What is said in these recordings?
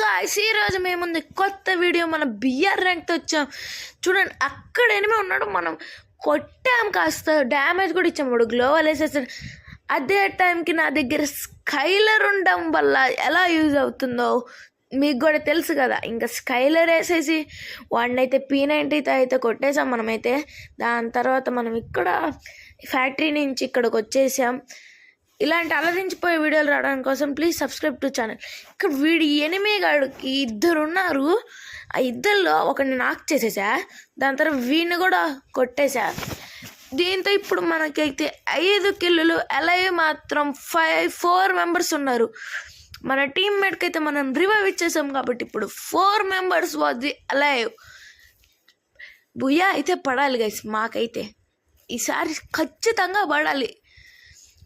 Guys ఈరోజు మేముంది కొత్త video మన బిఆర్ ర్యాంక్తో వచ్చాం. చూడండి అక్కడ ఎనిమిది ఉన్నాడు, మనం కొట్టాం, కాస్త డ్యామేజ్ కూడా ఇచ్చాం. వాడు గ్లోవల్ వేసేసాడు. అదే టైంకి నా దగ్గర స్కైలర్ ఉండడం వల్ల ఎలా యూజ్ అవుతుందో మీకు కూడా తెలుసు కదా. ఇంకా స్కైలర్ వేసేసి వాడినైతే P90తో అయితే కొట్టేసాం మనమైతే. దాని తర్వాత మనం ఇక్కడ ఫ్యాక్టరీ నుంచి ఇక్కడికి వచ్చేసాం. ఇలాంటి అలరించిపోయే వీడియోలు రావడం కోసం ప్లీజ్ సబ్స్క్రైబ్ టు ఛానల్. ఇక్కడ వీడి ఎనిమిగాడికి ఇద్దరు ఉన్నారు. ఆ ఇద్దరిలో ఒకరిని నాక్ చేసేసా, దాని తర్వాత వీడిని కూడా కొట్టేశా. దీంతో ఇప్పుడు మనకైతే 5 కిల్లులు. అలైవ్ మాత్రం 4 మెంబర్స్ ఉన్నారు. మన టీమ్మేట్కి అయితే మనం రివైవ్ ఇచ్చేసాం కాబట్టి ఇప్పుడు 4 మెంబర్స్ వాజ్ అలైవ్. బుయ్యా అయితే పడాలి గైస్, మాకైతే ఈసారి ఖచ్చితంగా పడాలి.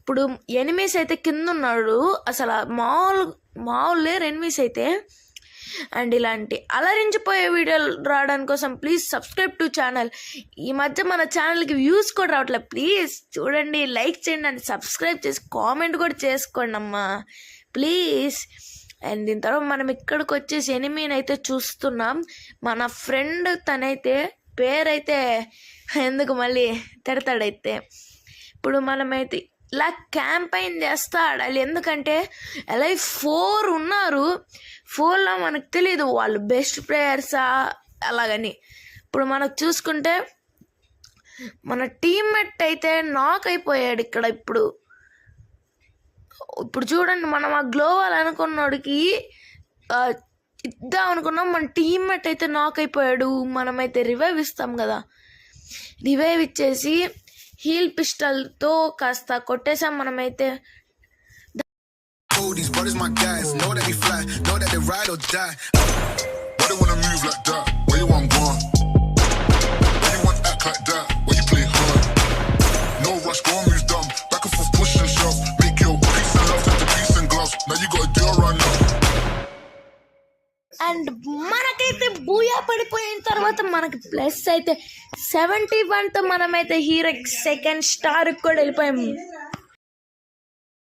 ఇప్పుడు ఎనిమీస్ అయితే కింద ఉన్నాడు, అసలు మామూలు లేరు ఎనిమీస్ అయితే. అండ్ ఇలాంటి అలరించిపోయే వీడియోలు రావడానికి కోసం ప్లీజ్ సబ్స్క్రైబ్ టు ఛానల్. ఈ మధ్య మన ఛానల్కి వ్యూస్ కూడా రావట్లేదు. ప్లీజ్ చూడండి, లైక్ చేయండి అండ్ సబ్స్క్రైబ్ చేసి కామెంట్ కూడా చేసుకోండి అమ్మా ప్లీజ్. అండ్ దీని తర్వాత మనం ఇక్కడికి వచ్చేసి ఎనిమీని అయితే చూస్తున్నాం. మన ఫ్రెండ్ తనైతే పేరైతే ఎందుకు మళ్ళీ తిడతాడైతే. ఇప్పుడు మనమైతే ఇలా క్యాంపైన్ చేస్తా ఆడాలి, ఎందుకంటే అలా 4 ఉన్నారు. 4లో మనకు తెలీదు వాళ్ళు బెస్ట్ ప్లేయర్సా అలాగని. ఇప్పుడు మనకు చూసుకుంటే మన టీమ్మేట్ అయితే నాక్ అయిపోయాడు ఇక్కడ. ఇప్పుడు చూడండి, మనం ఆ గ్లోవల్ అనుకున్నోడికి ఇద్దాం అనుకున్నాం, మన టీమ్మేట్ అయితే నాక్ అయిపోయాడు. మనమైతే రివైవ్ ఇస్తాం కదా, రివైవ్ ఇచ్చేసి హీల్ పిస్టల్తో కాస్త కొట్టేసాం మనమైతే. These brothers my guys, know that they fly, know that they ride or die. Why they wanna move like that? Where you want gone? Why you want act like that? Why you play hard? No rush, go and move dumb. Back and forth, push and shove. Make your peace and love into peace and gloves. Now you gotta do it right now. And మనకైతే Booyah పడిపోయిన తర్వాత మనకి plus అయితే 71తో మనమైతే hero 2nd స్టార్కి కూడా వెళ్ళిపోయాము.